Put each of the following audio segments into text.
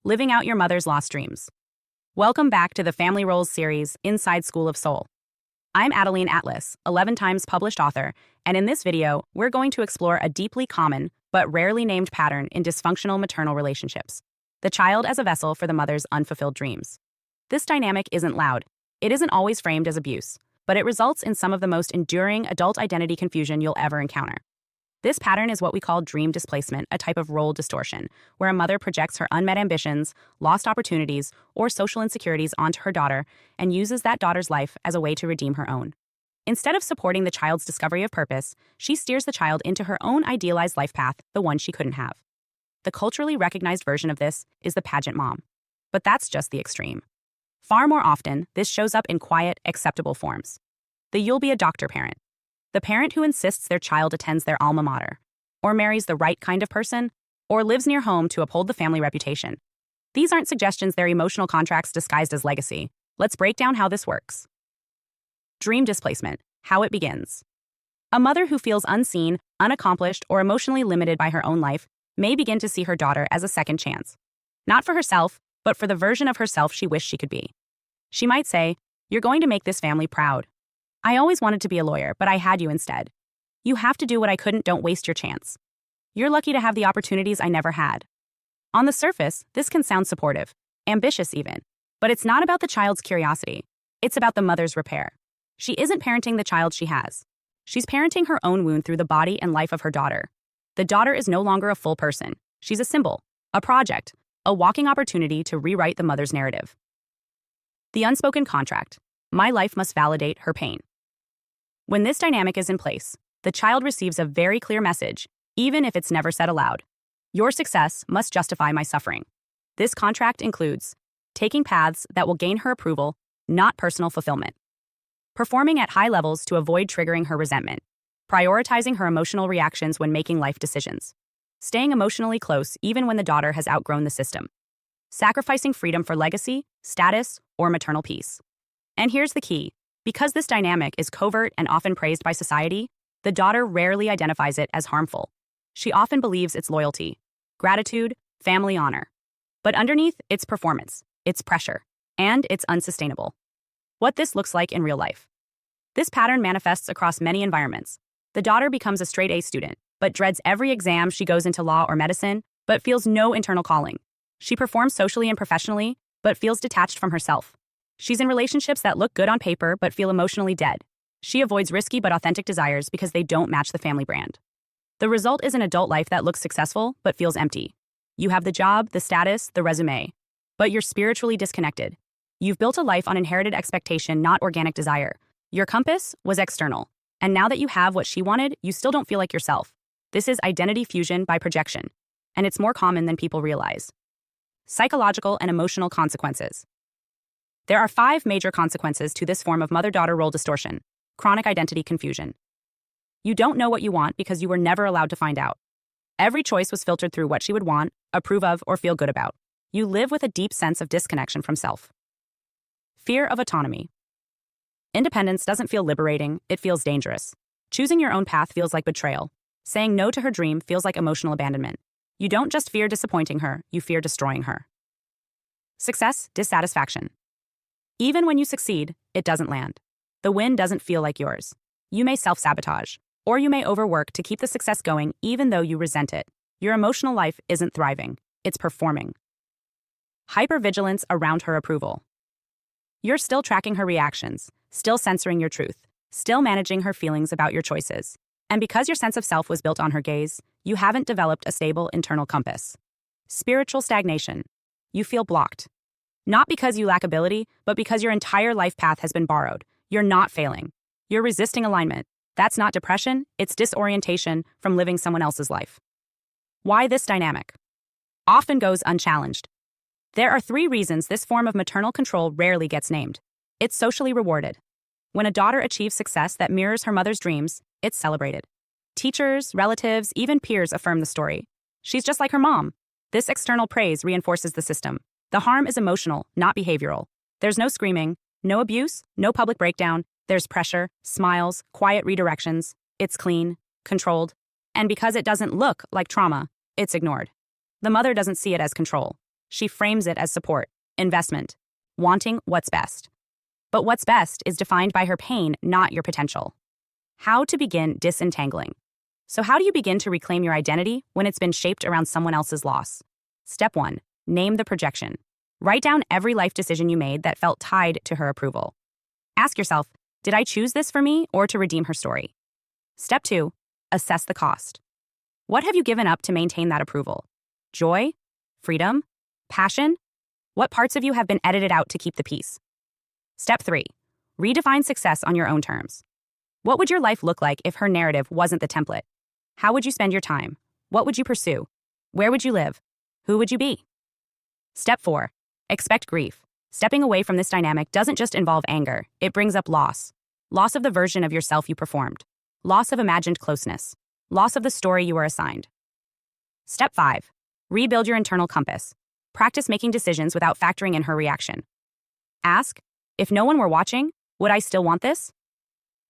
living out your mother's lost dreams. Welcome back to the Family Roles series, Inside School of Soul. I'm Adeline Atlas, 11 times published author, and in this video, we're going to explore a deeply common, but rarely named pattern in dysfunctional maternal relationships: the child as a vessel for the mother's unfulfilled dreams. This dynamic isn't loud. It isn't always framed as abuse, but it results in some of the most enduring adult identity confusion you'll ever encounter. This pattern is what we call dream displacement, a type of role distortion, where a mother projects her unmet ambitions, lost opportunities, or social insecurities onto her daughter and uses that daughter's life as a way to redeem her own. Instead of supporting the child's discovery of purpose, she steers the child into her own idealized life path, the one she couldn't have. The culturally recognized version of this is the pageant mom. But that's just the extreme. Far more often, this shows up in quiet, acceptable forms. The "you'll be a doctor" parent. The parent who insists their child attends their alma mater, or marries the right kind of person, or lives near home to uphold the family reputation. These aren't suggestions, they're emotional contracts disguised as legacy. Let's break down how this works. Dream displacement, how it begins. A mother who feels unseen, unaccomplished, or emotionally limited by her own life may begin to see her daughter as a second chance. Not for herself, but for the version of herself she wished she could be. She might say, "You're going to make this family proud. I always wanted to be a lawyer, but I had you instead. You have to do what I couldn't, don't waste your chance. You're lucky to have the opportunities I never had." On the surface, this can sound supportive, ambitious even, but it's not about the child's curiosity. It's about the mother's repair. She isn't parenting the child she has. She's parenting her own wound through the body and life of her daughter. The daughter is no longer a full person. She's a symbol, a project, a walking opportunity to rewrite the mother's narrative. The unspoken contract. My life must validate her pain. When this dynamic is in place, the child receives a very clear message, even if it's never said aloud. Your success must justify my suffering. This contract includes taking paths that will gain her approval, not personal fulfillment. Performing at high levels to avoid triggering her resentment. Prioritizing her emotional reactions when making life decisions. Staying emotionally close even when the daughter has outgrown the system. Sacrificing freedom for legacy, status, or maternal peace. And here's the key. Because this dynamic is covert and often praised by society, the daughter rarely identifies it as harmful. She often believes it's loyalty, gratitude, family honor. But underneath, it's performance, it's pressure, and it's unsustainable. What this looks like in real life. This pattern manifests across many environments. The daughter becomes a straight A student, but dreads every exam. She goes into law or medicine, but feels no internal calling. She performs socially and professionally, but feels detached from herself. She's in relationships that look good on paper but feel emotionally dead. She avoids risky but authentic desires because they don't match the family brand. The result is an adult life that looks successful but feels empty. You have the job, the status, the resume, but you're spiritually disconnected. You've built a life on inherited expectation, not organic desire. Your compass was external, and now that you have what she wanted, you still don't feel like yourself. This is identity fusion by projection, and it's more common than people realize. Psychological and emotional consequences. There are 5 major consequences to this form of mother-daughter role distortion: chronic identity confusion. You don't know what you want because you were never allowed to find out. Every choice was filtered through what she would want, approve of, or feel good about. You live with a deep sense of disconnection from self. Fear of autonomy. Independence doesn't feel liberating, it feels dangerous. Choosing your own path feels like betrayal. Saying no to her dream feels like emotional abandonment. You don't just fear disappointing her, you fear destroying her. Success, dissatisfaction. Even when you succeed, it doesn't land. The win doesn't feel like yours. You may self-sabotage, or you may overwork to keep the success going even though you resent it. Your emotional life isn't thriving, it's performing. Hypervigilance around her approval. You're still tracking her reactions, still censoring your truth, still managing her feelings about your choices. And because your sense of self was built on her gaze, you haven't developed a stable internal compass. Spiritual stagnation. You feel blocked. Not because you lack ability, but because your entire life path has been borrowed. You're not failing. You're resisting alignment. That's not depression, it's disorientation from living someone else's life. Why this dynamic often goes unchallenged. There are 3 reasons this form of maternal control rarely gets named. It's socially rewarded. When a daughter achieves success that mirrors her mother's dreams, it's celebrated. Teachers, relatives, even peers affirm the story. She's just like her mom. This external praise reinforces the system. The harm is emotional, not behavioral. There's no screaming, no abuse, no public breakdown. There's pressure, smiles, quiet redirections. It's clean, controlled. And because it doesn't look like trauma, it's ignored. The mother doesn't see it as control. She frames it as support, investment, wanting what's best. But what's best is defined by her pain, not your potential. How to begin disentangling. So how do you begin to reclaim your identity when it's been shaped around someone else's loss? Step 1. Name the projection. Write down every life decision you made that felt tied to her approval. Ask yourself, did I choose this for me or to redeem her story? Step 2. Assess the cost. What have you given up to maintain that approval? Joy? Freedom? Passion? What parts of you have been edited out to keep the peace? Step 3. Redefine success on your own terms. What would your life look like if her narrative wasn't the template? How would you spend your time? What would you pursue? Where would you live? Who would you be? Step 4. Expect grief. Stepping away from this dynamic doesn't just involve anger, it brings up loss. Loss of the version of yourself you performed. Loss of imagined closeness. Loss of the story you were assigned. Step 5. Rebuild your internal compass. Practice making decisions without factoring in her reaction. Ask, if no one were watching, would I still want this?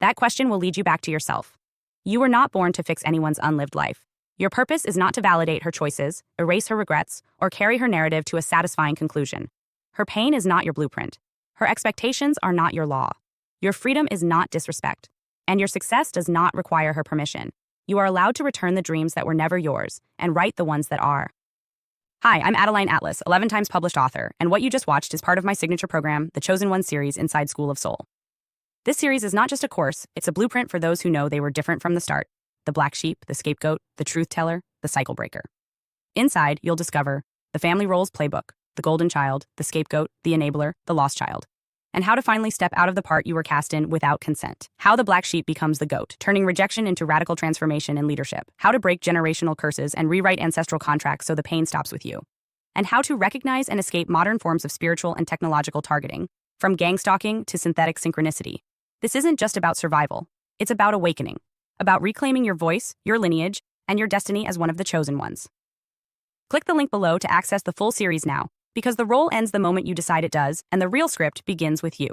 That question will lead you back to yourself. You were not born to fix anyone's unlived life. Your purpose is not to validate her choices, erase her regrets, or carry her narrative to a satisfying conclusion. Her pain is not your blueprint. Her expectations are not your law. Your freedom is not disrespect. And your success does not require her permission. You are allowed to return the dreams that were never yours and write the ones that are. Hi, I'm Adeline Atlas, 11 times published author, and what you just watched is part of my signature program, the Chosen One series inside School of Soul. This series is not just a course, it's a blueprint for those who know they were different from the start. The black sheep, the scapegoat, the truth teller, the cycle breaker. Inside, you'll discover the family roles playbook, the golden child, the scapegoat, the enabler, the lost child, and how to finally step out of the part you were cast in without consent. How the black sheep becomes the goat, turning rejection into radical transformation in leadership. How to break generational curses and rewrite ancestral contracts so the pain stops with you. And how to recognize and escape modern forms of spiritual and technological targeting, from gang stalking to synthetic synchronicity. This isn't just about survival. It's about awakening, about reclaiming your voice, your lineage, and your destiny as one of the chosen ones. Click the link below to access the full series now, because the role ends the moment you decide it does, and the real script begins with you.